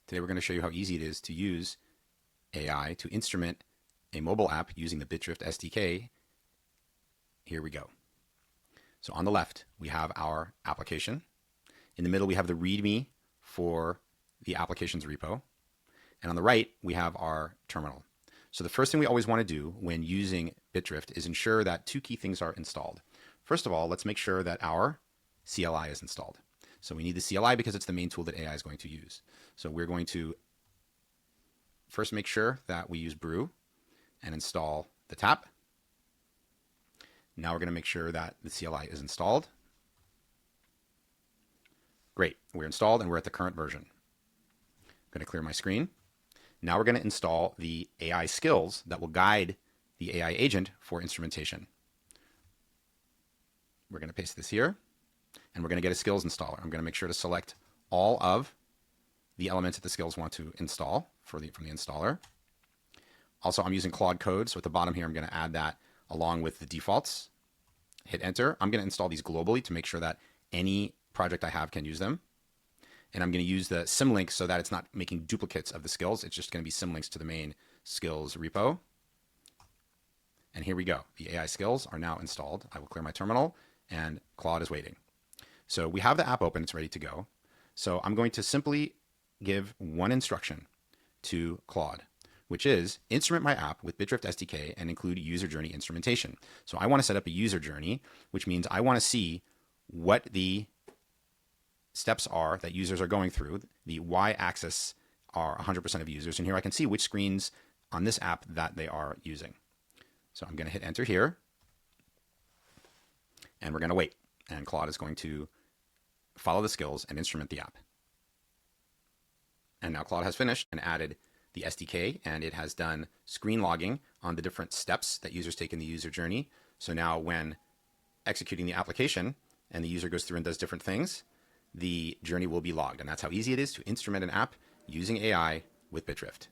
Today we're going to show you how easy it is to use AI to instrument a mobile app using the bitdrift SDK. Here we go. So on the left, we have our application. In the middle, we have the README for the application's repo. And on the right, we have our terminal. So the first thing we always want to do when using bitdrift is ensure that two key things are installed. First of all, let's make sure that our CLI is installed. So we need the CLI because it's the main tool that AI is going to use. So we're going to first make sure that we use brew and install the tap. Now we're going to make sure that the CLI is installed. Great, we're installed and we're at the current version. I'm going to clear my screen. Now we're going to install the AI skills that will guide the AI agent for instrumentation. We're going to paste this here, and we're going to get a skills installer. I'm going to make sure to select all of the elements that the skills want to install from the installer. Also, I'm using Claude Code, so at the bottom here, I'm going to add that along with the defaults. Hit enter. I'm going to install these globally to make sure that any project I have can use them. And I'm going to use the symlinks so that it's not making duplicates of the skills. It's just going to be symlinks to the main skills repo. And here we go. The AI skills are now installed. I will clear my terminal, and Claude is waiting. So we have the app open. It's ready to go. So I'm going to simply give one instruction to Claude, which is instrument my app with bitdrift SDK and include user journey instrumentation. So I want to set up a user journey, which means I want to see what the steps are that users are going through. The y-axis are 100% of users, and here I can see which screens on this app that they are using. So I'm going to hit enter here, and we're going to wait, and Claude is going to follow the skills and instrument the app. And now Claude has finished and added the SDK, and it has done screen logging on the different steps that users take in the user journey. So now when executing the application and the user goes through and does different things, the journey will be logged. And that's how easy it is to instrument an app using AI with bitdrift.